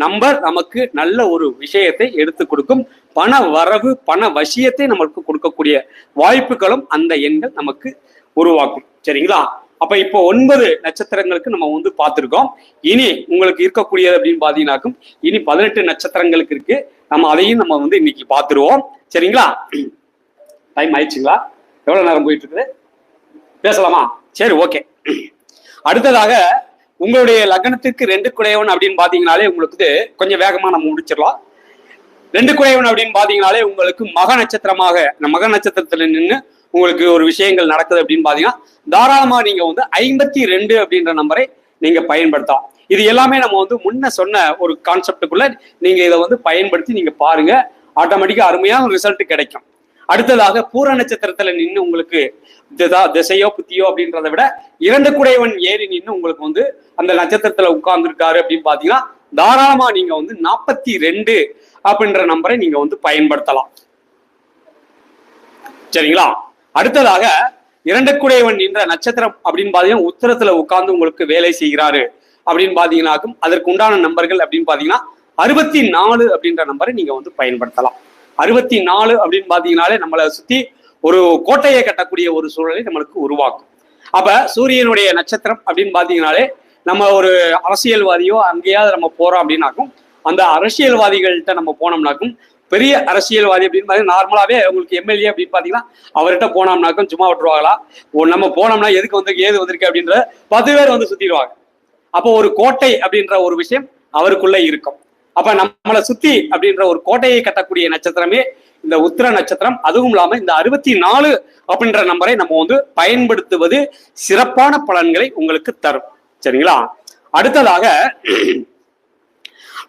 நம்பர் நமக்கு நல்ல ஒரு விஷயத்தை எடுத்து கொடுக்கும். பண வரவு, பண வசியத்தை நமக்கு கொடுக்கக்கூடிய வாய்ப்புகளும் அந்த எண்கள் நமக்கு உருவாக்கும். சரிங்களா? அப்ப இப்போ 9 நட்சத்திரங்களுக்கு நம்ம வந்து பார்த்திருக்கோம். இனி உங்களுக்கு இருக்கக்கூடியது அப்படின்னு பாத்தீங்கன்னாக்கும் இனி 18 நட்சத்திரங்களுக்கு இருக்கு. நம்ம அதையும் நம்ம வந்து இன்னைக்கு பார்த்துருவோம். சரிங்களா? டைம் ஆயிடுச்சுங்களா? எவ்வளவு நேரம் போயிட்டு இருக்குது? பேசலாமா? சரி, ஓகே. அடுத்ததாக உங்களுடைய லக்னத்திற்கு 2 குடையவன் அப்படின்னு பாத்தீங்கன்னாலே உங்களுக்கு கொஞ்சம் வேகமா நம்ம முடிச்சிடலாம். 2 குடையவன் அப்படின்னு பாத்தீங்கன்னாலே உங்களுக்கு மக நட்சத்திரமாக மக நட்சத்திரத்துல நின்று உங்களுக்கு ஒரு விஷயங்கள் நடக்குது அப்படின்னு பாத்தீங்கன்னா தாராளமா நீங்க வந்து 52 அப்படின்ற நம்பரை நீங்க பயன்படுத்தலாம். இது எல்லாமே நம்ம வந்து முன்ன சொன்ன ஒரு கான்செப்டுக்குள்ள நீங்க இதை வந்து பயன்படுத்தி நீங்க பாருங்க, ஆட்டோமேட்டிக்கா அருமையான ரிசல்ட் கிடைக்கும். அடுத்ததாக பூர நட்சத்திரத்துல நின்று உங்களுக்கு திசையோ புத்தியோ அப்படின்றத விட 2 குடையவன் ஏறி நின்று உங்களுக்கு வந்து அந்த நட்சத்திரத்துல உட்கார்ந்து இருக்காரு அப்படின்னு பாத்தீங்கன்னா தாராளமா நீங்க வந்து 42 அப்படின்ற நம்பரை நீங்க வந்து பயன்படுத்தலாம். சரிங்களா? அடுத்ததாக 2 குடையவன் என்ற நட்சத்திரம் அப்படின்னு பாத்தீங்கன்னா உத்தரத்துல உட்கார்ந்து உங்களுக்கு வேலை செய்கிறாரு அப்படின்னு பாத்தீங்கன்னாக்கும் அதற்கு உண்டான நம்பர்கள் அப்படின்னு பாத்தீங்கன்னா 64 அப்படின்ற நம்பரை நீங்க வந்து பயன்படுத்தலாம். 64 அப்படின்னு பாத்தீங்கன்னாலே நம்மளை சுத்தி ஒரு கோட்டையை கட்டக்கூடிய ஒரு சூழலை நம்மளுக்கு உருவாக்கும். அப்ப சூரியனுடைய நட்சத்திரம் அப்படின்னு பாத்தீங்கன்னாலே நம்ம ஒரு அரசியல்வாதியோ அங்கேயாவது நம்ம போறோம் அப்படின்னாக்கும் அந்த அரசியல்வாதிகள்கிட்ட நம்ம போனோம்னாக்கும் பெரிய அரசியல்வாதி அப்படின்னு பாத்தீங்கன்னா நார்மலாவே உங்களுக்கு எம்எல்ஏ அப்படின்னு பாத்தீங்கன்னா அவர்கிட்ட போனோம்னாக்கும் சும்மா விட்டுருவாங்களா, நம்ம போனோம்னா எதுக்கு வந்து ஏது வந்திருக்கு அப்படின்ற 10 பேர் வந்து சுத்திடுவாங்க. அப்போ ஒரு கோட்டை அப்படின்ற ஒரு விஷயம் அவருக்குள்ள இருக்கும். அப்ப நம்மளை சுத்தி அப்படின்ற ஒரு கோட்டையை கட்டக்கூடிய நட்சத்திரமே இந்த உத்திர நட்சத்திரம். அதுவும் இல்லாம இந்த 64 அப்படின்ற நம்பரை நம்ம வந்து பயன்படுத்துவது சிறப்பான பலன்களை உங்களுக்கு தரும். சரிங்களா? அடுத்ததாக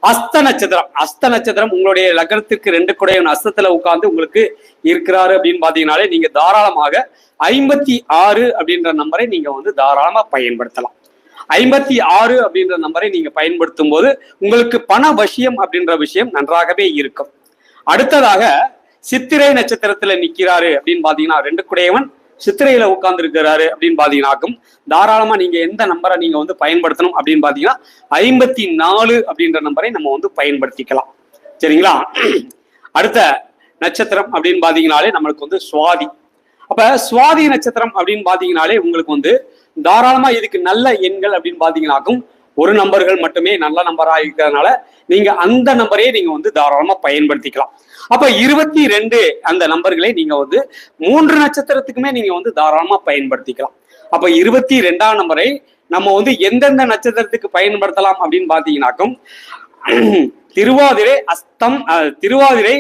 அஸ்த நட்சத்திரம். அஸ்த நட்சத்திரம் உங்களுடைய லக்னத்திற்கு 2 குடையவன் அஸ்தத்துல உட்கார்ந்து உங்களுக்கு இருக்கிறாரு அப்படின்னு பாத்தீங்கன்னாலே நீங்க தாராளமாக 56 அப்படின்ற நம்பரை நீங்க வந்து தாராளமா பயன்படுத்தலாம். 56 அப்படின்ற நம்பரை நீங்க பயன்படுத்தும் போது உங்களுக்கு பண வசியம் அப்படின்ற விஷயம் நன்றாகவே இருக்கும். அடுத்ததாக சித்திரை நட்சத்திரத்துல நிக்கிறாரு அப்படின்னு பாத்தீங்கன்னா 2 குடையவன் சித்திரையில உட்கார்ந்து இருக்கிறாரு அப்படின்னு பாத்தீங்கன்னாக்கும் தாராளமா நீங்க எந்த நம்பரை நீங்க வந்து பயன்படுத்தணும் அப்படின்னு பாத்தீங்கன்னா 54 அப்படின்ற நம்பரை நம்ம வந்து பயன்படுத்திக்கலாம். சரிங்களா? அடுத்த நட்சத்திரம் அப்படின்னு பாத்தீங்கன்னாலே நம்மளுக்கு வந்து சுவாதி. அப்ப சுவாதி நட்சத்திரம் அப்படின்னு பாத்தீங்கன்னாலே உங்களுக்கு வந்து தாராளமா இதுக்கு நல்ல எண்கள் அப்படின்னு பாத்தீங்கன்னாக்கும் ஒரு நம்பர்கள் மட்டுமே நல்ல நம்பரா இருக்கிறதுனால நீங்க அந்த நம்பரையே நீங்க வந்து தாராளமா பயன்படுத்திக்கலாம். அப்ப 22 அந்த நம்பர்களை நீங்க வந்து 3 நட்சத்திரத்துக்குமே நீங்க வந்து தாராளமா பயன்படுத்திக்கலாம். அப்ப 22ஆம் நம்பரை நம்ம வந்து எந்தெந்த நட்சத்திரத்துக்கு பயன்படுத்தலாம் அப்படின்னு பாத்தீங்கன்னாக்கும் திருவாதிரை, அஸ்தம், திருவாதிரை,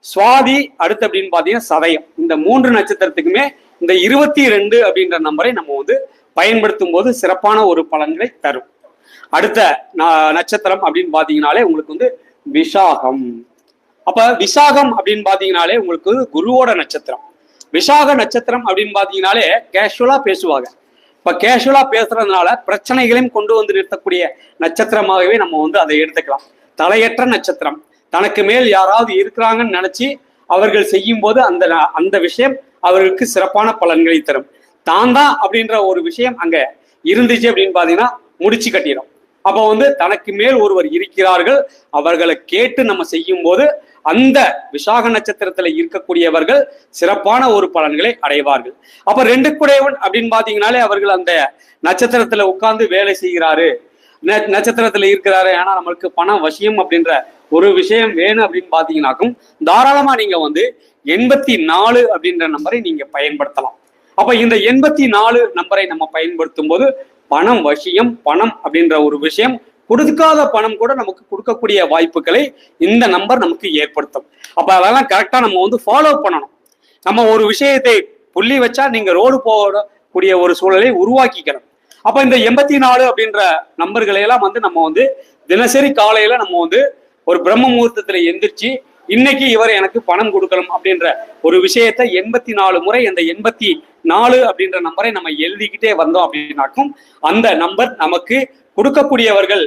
சுவாதி, அடுத்து அப்படின்னு பாத்தீங்கன்னா சதயம், இந்த 3 நட்சத்திரத்துக்குமே இந்த 22 அப்படின்ற நம்பரை நம்ம வந்து பயன்படுத்தும் போது சிறப்பான ஒரு பலன்களை தரும். அடுத்த நட்சத்திரம் அப்படின்னு பாத்தீங்கன்னாலே உங்களுக்கு வந்து விசாகம். அப்ப விசாகம் அப்படின்னு பாத்தீங்கன்னாலே உங்களுக்கு குருவோட நட்சத்திரம். விசாக நட்சத்திரம் அப்படின்னு பாத்தீங்கன்னாலே கேஷுவலா பேசுவாங்க. இப்ப கேஷுவலா பேசுறதுனால பிரச்சனைகளையும் கொண்டு வந்து நிறுத்தக்கூடிய நட்சத்திரமாகவே நம்ம வந்து அதை எடுத்துக்கலாம். தலையற்ற நட்சத்திரம். தனக்கு மேல் யாராவது இருக்கிறாங்கன்னு நினைச்சு அவர்கள் செய்யும் போது அந்த விஷயம் அவர்களுக்கு சிறப்பான பலன்களை தரும். தான் தான் அப்படின்ற ஒரு விஷயம் அங்க இருந்துச்சு அப்படின்னு பாத்தீங்கன்னா முடிச்சு கட்டிடும். அப்ப வந்து தனக்கு மேல் ஒருவர் இருக்கிறார்கள், அவர்களை கேட்டு நம்ம செய்யும் போது அந்த விசாக நட்சத்திரத்துல இருக்கக்கூடியவர்கள் சிறப்பான ஒரு பலன்களை அடைவார்கள். அப்ப 2 குடையவன் அப்படின்னு பாத்தீங்கன்னாலே அவர்கள் அந்த நட்சத்திரத்துல உட்கார்ந்து வேலை செய்கிறாரு, நட்சத்திரத்துல இருக்கிறாரு, ஆனா நம்மளுக்கு பணம் வசியம் அப்படின்ற ஒரு விஷயம் வேணும் அப்படின்னு பாத்தீங்கன்னாக்கும் தாராளமா நீங்க வந்து 84 அப்படின்ற நம்பரை நீங்க பயன்படுத்தலாம். அப்ப இந்த 84 நம்பரை நம்ம பயன்படுத்தும் போது பணம் வசியம், பணம் அப்படின்ற ஒரு விஷயம், கொடுக்காத பணம் கூட நமக்கு கொடுக்கக்கூடிய வாய்ப்புகளை இந்த நம்பர் நமக்கு ஏற்படுத்தும். அப்ப அதெல்லாம் கரெக்டா நம்ம வந்து ஃபாலோ பண்ணணும். நம்ம ஒரு விஷயத்தை புள்ளி வச்சா நீங்க ரோடு போகக்கூடிய ஒரு சூழலை உருவாக்கிக்கணும். அப்ப இந்த 84 அப்படின்ற நம்பர்களை எல்லாம் வந்து நம்ம வந்து தினசரி காலையில நம்ம வந்து ஒரு பிரம்ம முகூர்த்தத்துல எந்திரிச்சு இன்னைக்கு இவர் எனக்கு பணம் கொடுக்கணும் அப்படின்ற ஒரு விஷயத்த 84 முறை அந்த 84 அப்படின்ற நம்பரை நம்ம எழுதிக்கிட்டே வந்தோம் அப்படின்னாக்கும் அந்த நம்பர் நமக்கு கொடுக்கக்கூடியவர்கள்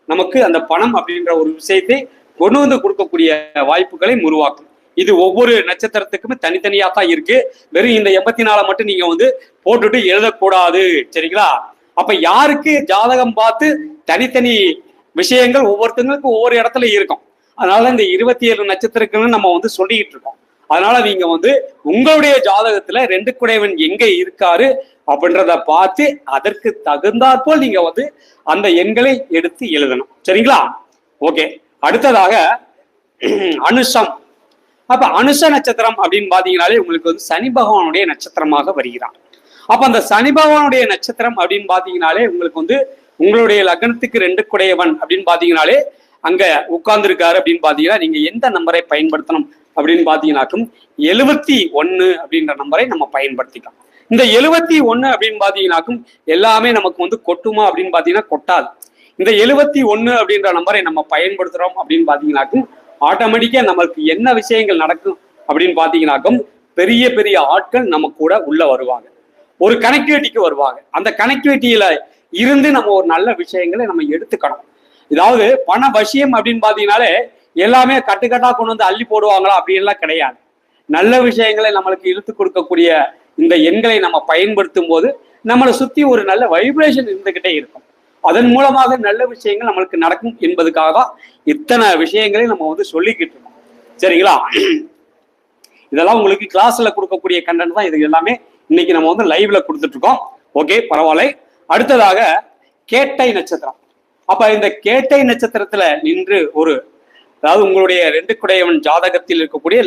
நமக்கு அந்த பணம் அப்படின்ற ஒரு விஷயத்தை கொண்டு வந்து கொடுக்கக்கூடிய வாய்ப்புகளை உருவாக்கும். இது ஒவ்வொரு நட்சத்திரத்துக்குமே தனித்தனியா தான் இருக்கு. வெறும் இந்த 84 மட்டும் நீங்க வந்து போட்டுட்டு எழுதக்கூடாது, சரிங்களா? அப்ப யாருக்கு ஜாதகம் பார்த்து தனித்தனி விஷயங்கள் ஒவ்வொருத்தங்களுக்கும் ஒவ்வொரு இடத்துல இருக்கும். அதனால இந்த 27 நட்சத்திரங்கள்னு நம்ம வந்து சொல்லிக்கிட்டு இருக்கோம். அதனால நீங்க வந்து உங்களுடைய ஜாதகத்துல 2 குடையவன் எங்க இருக்காரு அப்படின்றத பார்த்து அதற்கு தகுந்தாற்போல் நீங்க வந்து அந்த எண்களை எடுத்து எழுதணும், சரிங்களா? ஓகே. அடுத்ததாக அனுஷம். அப்ப அனுஷ நட்சத்திரம் அப்படின்னு பாத்தீங்கன்னாலே உங்களுக்கு வந்து சனி பகவானுடைய நட்சத்திரமாக வருகிறான். அப்ப அந்த சனி பகவானுடைய நட்சத்திரம் அப்படின்னு பாத்தீங்கன்னாலே உங்களுக்கு வந்து உங்களுடைய லக்னத்துக்கு 2 குடையவன் அப்படின்னு பாத்தீங்கன்னாலே அங்க உட்கார்ந்து இருக்காரு அப்படின்னு பாத்தீங்கன்னா நீங்க எந்த நம்பரை பயன்படுத்தணும் அப்படின்னு பாத்தீங்கன்னாக்கும் 71 அப்படின்ற நம்பரை நம்ம பயன்படுத்திக்கலாம். இந்த 71 அப்படின்னு பாத்தீங்கன்னாக்கும் எல்லாமே நமக்கு வந்து கொட்டுமா அப்படின்னு பாத்தீங்கன்னா கொட்டாது. இந்த 71 அப்படின்ற நம்பரை நம்ம பயன்படுத்துறோம் அப்படின்னு பாத்தீங்கன்னாக்கும் ஆட்டோமேட்டிக்கா நமக்கு என்ன விஷயங்கள் நடக்கும் அப்படின்னு பாத்தீங்கன்னாக்கும் பெரிய பெரிய ஆட்கள் நம்ம கூட உள்ள வருவாங்க, ஒரு கனெக்டிவிட்டிக்கு வருவாங்க. அந்த கனெக்டிவிட்டியில இருந்து நம்ம ஒரு நல்ல விஷயங்களை நம்ம எடுத்துக்கணும். இதாவது பண வசியம் அப்படின்னு பாத்தீங்கன்னாலே எல்லாமே கட்டுக்கட்டா கொண்டு வந்து அள்ளி போடுவாங்களா அப்படின்லாம் கிடையாது. நல்ல விஷயங்களை நம்மளுக்கு இழுத்து கொடுக்கக்கூடிய இந்த எண்களை நம்ம பயன்படுத்தும் போது நம்மளை சுத்தி ஒரு நல்ல வைப்ரேஷன் இருந்துகிட்டே இருக்கும். அதன் மூலமாக நல்ல விஷயங்கள் நம்மளுக்கு நடக்கும் என்பதுக்காக தான் இத்தனை விஷயங்களை நம்ம வந்து சொல்லிக்கிட்டு இருக்கோம், சரிங்களா? இதெல்லாம் உங்களுக்கு கிளாஸ்ல கொடுக்கக்கூடிய கண்டென்ட் தான். இது எல்லாமே இன்னைக்கு நம்ம வந்து லைவ்ல கொடுத்துட்டு இருக்கோம். ஓகே, பரவாயில்ல. அடுத்ததாக கேட்டை நட்சத்திரம். அப்ப இந்த கேட்டை நட்சத்திரத்துல நின்று அதாவது உங்களுடைய 2 குடையவன் ஜாதகத்தில் இருக்கக்கூடிய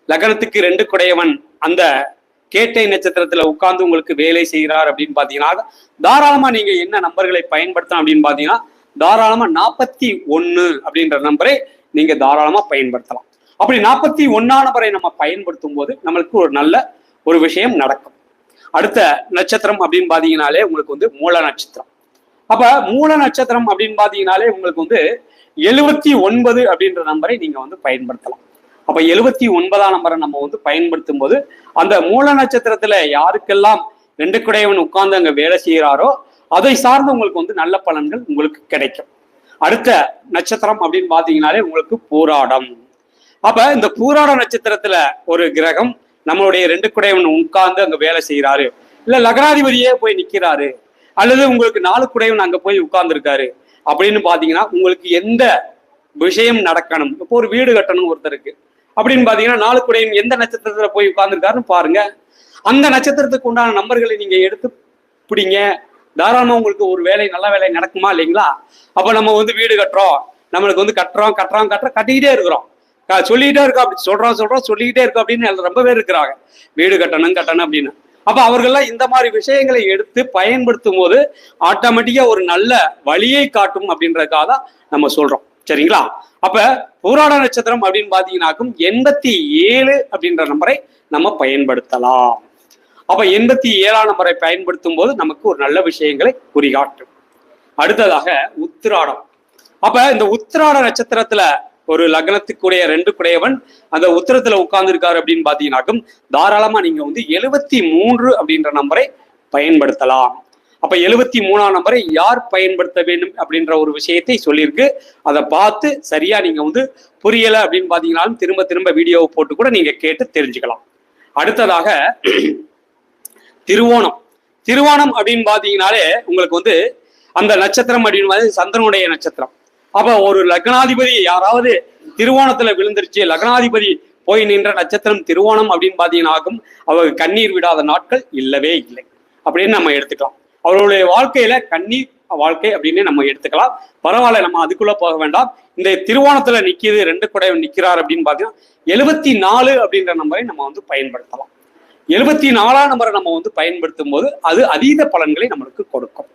லக்னத்துக்கு 2 குடையவன் அந்த கேட்டை நட்சத்திரத்துல உட்கார்ந்து உங்களுக்கு வேலை செய்கிறார் அப்படின்னு பாத்தீங்கன்னா தாராளமா நீங்க என்ன நம்பர்களை பயன்படுத்தலாம் அப்படின்னு பாத்தீங்கன்னா தாராளமா 41 அப்படின்ற நம்பரை நீங்க தாராளமா பயன்படுத்தலாம். அப்படி 41ஆம் நம்பரை நம்ம பயன்படுத்தும் போது நம்மளுக்கு ஒரு நல்ல ஒரு விஷயம் நடக்கும். அடுத்த நட்சத்திரம் அப்படின்னு பாத்தீங்கன்னாலே உங்களுக்கு வந்து மூல நட்சத்திரம். அப்ப மூல நட்சத்திரம் அப்படின்னு பாத்தீங்கன்னாலே உங்களுக்கு வந்து 79 அப்படின்ற நம்பரை நீங்க வந்து பயன்படுத்தலாம். அப்ப 79ஆம் நம்பரை நம்ம வந்து பயன்படுத்தும் போது அந்த மூல நட்சத்திரத்துல யாருக்கெல்லாம் 2 குடையவன் உட்கார்ந்து அங்க வேலை செய்யறாரோ அதை சார்ந்து உங்களுக்கு வந்து நல்ல பலன்கள் உங்களுக்கு கிடைக்கும். அடுத்த நட்சத்திரம் அப்படின்னு பாத்தீங்கன்னாலே உங்களுக்கு பூராடம். அப்ப இந்த பூராட நட்சத்திரத்துல ஒரு கிரகம் நம்மளுடைய 2 குடையவன் உட்கார்ந்து அங்க வேலை செய்யறாரு, இல்ல லக்னாதிபதியே போய் நிக்கிறாரு, அல்லது உங்களுக்கு 4 குடையவன் அங்க போய் உட்கார்ந்து இருக்காரு அப்படின்னு பாத்தீங்கன்னா உங்களுக்கு எந்த விஷயம் நடக்கணும். இப்போ ஒரு வீடு கட்டணும் ஒருத்தருக்கு அப்படின்னு பாத்தீங்கன்னா 4 குடையவன் எந்த நட்சத்திரத்துல போய் உட்கார்ந்துருக்காருன்னு பாருங்க. அந்த நட்சத்திரத்துக்கு உண்டான நம்பர்களை நீங்க எடுத்து பிடிங்க, தாராளமா உங்களுக்கு ஒரு வேலை நல்ல வேலை நடக்குமா இல்லைங்களா? அப்ப நம்ம வந்து வீடு கட்டுறோம், நம்மளுக்கு வந்து கட்டிக்கிட்டே இருக்கிறோம், சொல்லிக்கிட்டே இருக்கோம், அப்படி சொல்றோம் சொல்லிக்கிட்டே இருக்கோம் அப்படின்னு ரொம்ப பேர் இருக்கிறாங்க, வீடு கட்டணும் அப்படின்னு. அப்ப அவர்கள்லாம் இந்த மாதிரி விஷயங்களை எடுத்து பயன்படுத்தும் போது ஆட்டோமேட்டிக்கா ஒரு நல்ல வழியை காட்டும் அப்படின்றதுக்காக தான் நம்ம சொல்றோம். சரிங்களா? அப்ப பூராட நட்சத்திரம் அப்படின்னு பாத்தீங்கன்னாக்கும் 87 அப்படின்ற நம்பரை நம்ம பயன்படுத்தலாம். அப்ப 87ஆம் நம்பரை பயன்படுத்தும் போது நமக்கு ஒரு நல்ல விஷயங்களை குறிகாட்டும். அடுத்ததாக உத்திராடம். அப்ப இந்த உத்திராட நட்சத்திரத்துல ஒரு லக்னத்துக்குடைய 2 குடையவன் அந்த உத்திரத்துல உட்கார்ந்து இருக்காரு அப்படின்னு பாத்தீங்கன்னாக்கும் தாராளமா நீங்க வந்து 73 அப்படின்ற நம்பரை பயன்படுத்தலாம். அப்ப 73ஆம் நம்பரை யார் பயன்படுத்த வேண்டும் அப்படின்ற ஒரு விஷயத்தை சொல்லியிருக்கு. அதை பார்த்து சரியா நீங்க வந்து புரியல அப்படின்னு பாத்தீங்கன்னாலும் திரும்ப திரும்ப வீடியோவை போட்டு கூட நீங்க கேட்டு தெரிஞ்சுக்கலாம். அடுத்ததாக திருவோணம். திருவோணம் அப்படின்னு பாத்தீங்கன்னாலே உங்களுக்கு வந்து அந்த நட்சத்திரம் அப்படின்னு சந்திரனுடைய நட்சத்திரம். அப்ப ஒரு லக்னாதிபதி யாராவது திருவோணத்துல விழுந்துருச்சு, லக்னாதிபதி போய் நின்ற நட்சத்திரம் திருவோணம் அப்படின்னு பாத்தீங்கன்னாக்கும் அவங்க கண்ணீர் விடாத நாட்கள் இல்லவே இல்லை அப்படின்னு நம்ம எடுத்துக்கலாம். அவருடைய வாழ்க்கையில கண்ணீர் வாழ்க்கை அப்படின்னு நம்ம எடுத்துக்கலாம். பரவாயில்ல, நம்ம அதுக்குள்ள போக வேண்டாம். இந்த திருவோணத்துல நிக்கிது 2 குடையவன் நிக்கிறார் அப்படின்னு பாத்தீங்கன்னா 74 அப்படின்ற நம்பரை நம்ம வந்து பயன்படுத்தலாம். 74ஆம் நம்பரை நம்ம வந்து பயன்படுத்தும் போது அது அதீத பலன்களை நம்மளுக்கு கொடுக்கும்.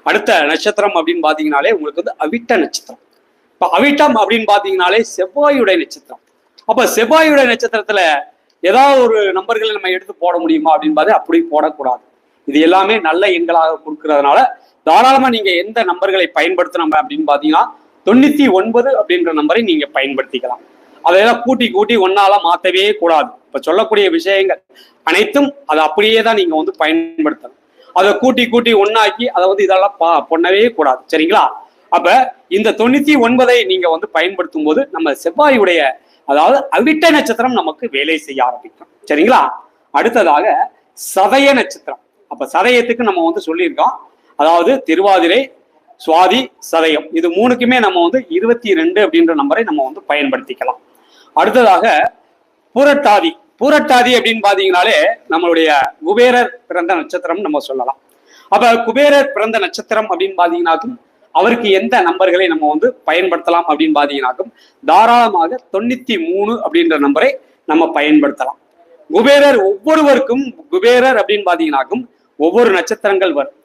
அடுத்த நட்சத்திரம் அப்படின்னு பாத்தீங்கன்னாலே உங்களுக்கு வந்து அவிட்ட நட்சத்திரம். இப்ப அவிட்டம் அப்படின்னு பாத்தீங்கன்னாலே செவ்வாயுடைய நட்சத்திரம். அப்ப செவ்வாயுடைய நட்சத்திரத்துல ஏதாவது ஒரு நம்பர்களை நம்ம எடுத்து போட முடியுமா அப்படின்னு பார்த்து அப்படி போடக்கூடாது. இது எல்லாமே நல்ல எண்களாக கொடுக்கறதுனால தாராளமா நீங்க எந்த நம்பர்களை பயன்படுத்தணும் அப்படின்னு பாத்தீங்கன்னா 99 அப்படின்ற நம்பரை நீங்க பயன்படுத்திக்கலாம். அதையெல்லாம் கூட்டி ஒன்னால மாத்தவே கூடாது. இப்ப சொல்லக்கூடிய விஷயங்கள் அனைத்தும் அதை அப்படியே தான் நீங்க வந்து பயன்படுத்தணும். அதை கூட்டி ஒன்னாக்கி அதை வந்து இதெல்லாம் பண்ணவே கூடாது. சரிங்களா? அப்ப இந்த 99ஐ நீங்க வந்து பயன்படுத்தும் போது நம்ம செவ்வாயுடைய அதாவது அவிட்ட நட்சத்திரம் நமக்கு வேலை செய்ய ஆரம்பிக்கும். சரிங்களா? அடுத்ததாக சதய நட்சத்திரம். அப்ப சதயத்துக்கு நம்ம வந்து சொல்லியிருக்கோம், அதாவது திருவாதிரை, சுவாதி, சதயம் இது 3க்குமே நம்ம வந்து 22 அப்படின்ற நம்பரை நம்ம வந்து பயன்படுத்திக்கலாம். அடுத்ததாக பூரட்டாதி. பூரட்டாதி அப்படின்னு பாத்தீங்கன்னாலே நம்மளுடைய குபேரர் பிறந்த நட்சத்திரம் நம்ம சொல்லலாம். அப்ப குபேரர் பிறந்த நட்சத்திரம் அப்படின்னு பாத்தீங்கன்னாக்கும் அவருக்கு எந்த நம்பர்களை நம்ம வந்து பயன்படுத்தலாம் அப்படின்னு பாத்தீங்கன்னாக்கும் தாராளமாக 93 அப்படின்ற நம்பரை நம்ம பயன்படுத்தலாம். குபேரர் ஒவ்வொருவருக்கும் குபேரர் அப்படின்னு பாத்தீங்கன்னாக்கும் ஒவ்வொரு நட்சத்திரங்கள் வரும்.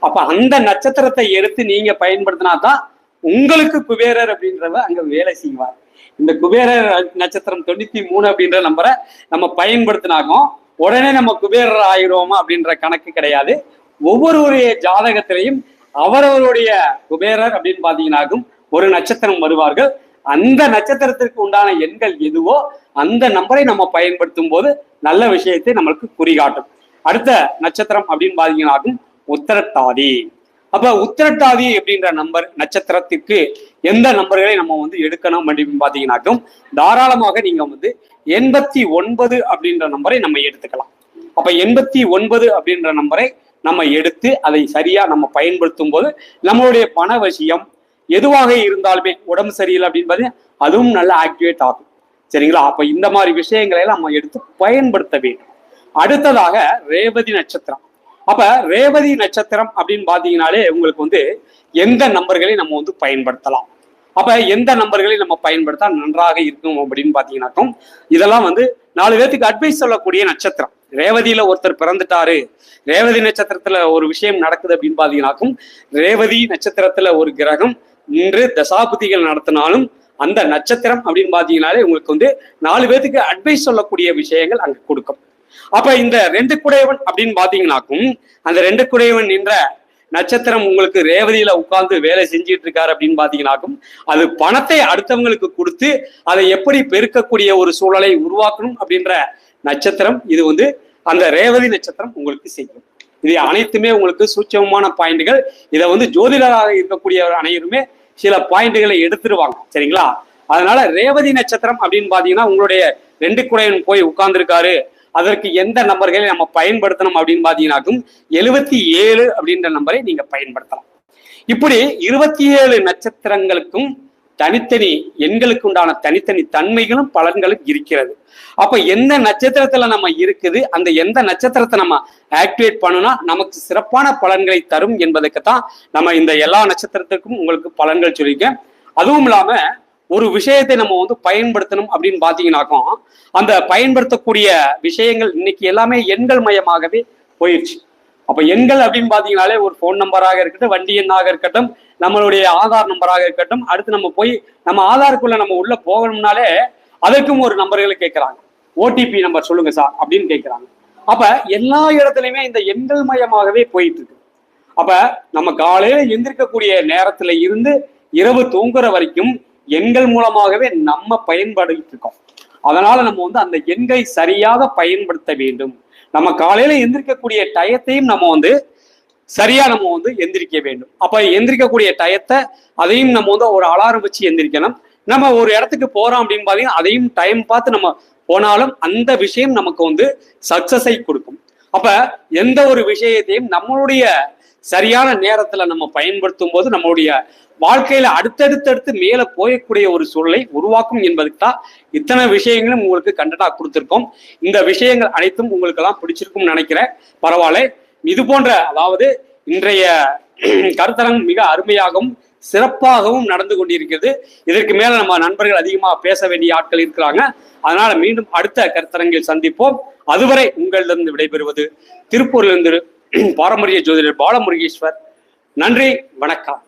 அப்ப அந்த நட்சத்திரத்தை எடுத்து நீங்க பயன்படுத்தினா தான் உங்களுக்கு குபேரர் அப்படின்றவ அங்க வேலை செய்வார். இந்த குபேரர் நட்சத்திரம் 93 அப்படின்ற நம்பரை நம்ம பயன்படுத்தினாகும் உடனே நம்ம குபேரர் ஆயிடுவோமா அப்படின்ற கணக்கு கிடையாது. ஒவ்வொருவருடைய ஜாதகத்திலையும் அவரவருடைய குபேரர் அப்படின்னு பாத்தீங்கன்னாக்கும் ஒரு நட்சத்திரம் வருவார்கள். அந்த நட்சத்திரத்திற்கு உண்டான எண்கள் எதுவோ அந்த நம்பரை நம்ம பயன்படுத்தும் போது நல்ல விஷயத்தை நம்மளுக்கு குறிகாட்டும். அடுத்த நட்சத்திரம் அப்படின்னு பாத்தீங்கன்னாக்கும் உத்திரட்டாதி. அப்ப உத்திரட்டாதி அப்படின்ற நம்பர் நட்சத்திரத்திற்கு எந்த நம்பர்களை நம்ம வந்து எடுக்கணும் அப்படின்னு பாத்தீங்கன்னாக்கும் தாராளமாக நீங்க வந்து 89 அப்படின்ற நம்பரை நம்ம எடுத்துக்கலாம். அப்ப 89 அப்படின்ற நம்பரை நம்ம எடுத்து அதை சரியா நம்ம பயன்படுத்தும் போது நம்மளுடைய பணவசியம் எதுவாக இருந்தாலுமே உடம்பு சரியில்லை அப்படின்னு பார்த்தீங்கன்னா அதுவும் நல்லா ஆக்டிவேட் ஆகும். சரிங்களா? அப்ப இந்த மாதிரி விஷயங்களை எல்லாம் நம்ம எடுத்து பயன்படுத்த வேண்டும். அடுத்ததாக ரேவதி நட்சத்திரம். அப்ப ரேவதி நட்சத்திரம் அப்படின்னு பாத்தீங்கன்னாலே உங்களுக்கு வந்து எந்த நம்பர்களை நம்ம வந்து பயன்படுத்தலாம். அப்ப எந்த நம்பர்களை நம்ம பயன்படுத்தா நன்றாக இருக்கும் அப்படின்னு பாத்தீங்கன்னாக்கும் இதெல்லாம் வந்து 4 பேருக்கு அட்வைஸ் சொல்லக்கூடிய நட்சத்திரம். ரேவதியில ஒருத்தர் பிறந்துட்டாரு, ரேவதி நட்சத்திரத்துல ஒரு விஷயம் நடக்குது அப்படின்னு பாத்தீங்கன்னாக்கும் ரேவதி நட்சத்திரத்துல ஒரு கிரகம் இன்று தசாபுதிகள் நடத்தினாலும் அந்த நட்சத்திரம் அப்படின்னு பாத்தீங்கன்னாலே உங்களுக்கு வந்து 4 பேருக்கு அட்வைஸ் சொல்லக்கூடிய விஷயங்கள் அங்க கொடுக்கும். அப்ப இந்த 2 குடையவன் அப்படின்னு பாத்தீங்கன்னாக்கும் அந்த 2 குடையவன் என்ற நட்சத்திரம் உங்களுக்கு ரேவதியில உட்கார்ந்து வேலை செஞ்சிட்டு இருக்காரு அப்படின்னு பாத்தீங்கன்னாக்கும் அது பணத்தை அடுத்தவங்களுக்கு கொடுத்து அதை எப்படி பெருக்கக்கூடிய ஒரு சூழலை உருவாக்கணும் அப்படின்ற நட்சத்திரம் இது வந்து அந்த ரேவதி நட்சத்திரம் உங்களுக்கு செய்யும். இது அனைத்துமே உங்களுக்கு சூட்சமமான பாயிண்டுகள். இதை வந்து ஜோதிடராக இருக்கக்கூடியவர் அனைவருமே சில பாயிண்டுகளை எடுத்துருவாங்க. சரிங்களா? அதனால ரேவதி நட்சத்திரம் அப்படின்னு பாத்தீங்கன்னா உங்களுடைய 2 குடையவன் போய் உட்கார்ந்துருக்காரு, அதற்கு எந்த நம்பர்களை நம்ம பயன்படுத்தணும் அப்படின்னு பாத்தீங்கன்னாக்கும் 77 அப்படின்ற நம்பரை நீங்க பயன்படுத்தலாம். இப்படி 27 நட்சத்திரங்களுக்கும் தனித்தனி எண்களுக்கு உண்டான தனித்தனி தன்மைகளும் பலன்களும் இருக்கிறது. அப்ப எந்த நட்சத்திரத்துல நம்ம இருக்குது, அந்த எந்த நட்சத்திரத்தை நம்ம ஆக்டிவேட் பண்ணணும்னா நமக்கு சிறப்பான பலன்களை தரும் என்பதுக்குத்தான் நம்ம இந்த எல்லா நட்சத்திரத்துக்கும் உங்களுக்கு பலன்கள் சொல்லியிருக்கேன். அதுவும் இல்லாம ஒரு விஷயத்தை நம்ம பயன்படுத்தணும் அப்படின்னு பாத்தீங்கன்னாக்கும், அந்த பயன்படுத்தக்கூடிய விஷயங்கள் இன்னைக்கு எல்லாமே எண்கள் மயமாகவே போயிடுச்சு. அப்ப எண்கள் அப்படின்னு பாத்தீங்கன்னாலே ஒரு போன் நம்பராக இருக்கட்டும், வண்டி எண்ணாக இருக்கட்டும், நம்மளுடைய ஆதார் நம்பராக இருக்கட்டும், அடுத்து நம்ம போய் நம்ம ஆதாருக்குள்ள நம்ம உள்ள போகணும்னாலே அதற்கும் ஒரு நம்பர்களை கேட்கிறாங்க. ஓடிபி நம்பர் சொல்லுங்க சார் அப்படின்னு கேட்கிறாங்க. அப்ப எல்லா இடத்துலயுமே இந்த எண்கள் மயமாகவே போயிட்டு இருக்கு. அப்ப நம்ம காலையில எந்திரிக்கக்கூடிய நேரத்துல இருந்து இரவு தூங்குற வரைக்கும் எண்கள் மூலமாகவே நம்ம பயன்படுத்திட்டு இருக்கோம். அதனால நம்ம அந்த எண்களை சரியாக பயன்படுத்த வேண்டும். நம்ம காலையில எந்திரிக்கக்கூடிய டயத்தையும் நம்ம சரியா நம்ம எந்திரிக்க வேண்டும். அப்ப எந்திரிக்கக்கூடிய டயத்தை அதையும் நம்ம ஒரு அலாரம் வச்சு எந்திரிக்கணும். நம்ம ஒரு இடத்துக்கு போறோம் அப்படின்னு பாத்தீங்கன்னா அதையும் டைம் பார்த்து நம்ம போனாலும் அந்த விஷயம் நமக்கு சக்சஸை கொடுக்கும். அப்ப எந்த ஒரு விஷயத்தையும் நம்மளுடைய சரியான நேரத்துல நம்ம பயன்படுத்தும் போது நம்மளுடைய வாழ்க்கையில அடுத்தடுத்து மேல போயக்கூடிய ஒரு சூழலை உருவாக்கும் என்பதுக்கு தான் இத்தனை விஷயங்களும் உங்களுக்கு கண்டனா கொடுத்திருக்கோம். இந்த விஷயங்கள் அனைத்தும் உங்களுக்கு எல்லாம் பிடிச்சிருக்கும்னு நினைக்கிறேன். பரவாயில்ல. இது போன்ற அதாவது இன்றைய கருத்தரங்கம் மிக அருமையாகவும் சிறப்பாகவும் நடந்து கொண்டிருக்கிறது. இதற்கு மேல நம்ம நண்பர்கள் அதிகமா பேச வேண்டிய ஆட்கள் இருக்கிறாங்க. அதனால மீண்டும் அடுத்த கருத்தரங்கில் சந்திப்போம். அதுவரை உங்களிலிருந்து விடைபெறுவது திருப்பூரிலிருந்து பாரம்பரிய ஜோதிடர் பாலமுருகேஸ்வர். நன்றி, வணக்கம்.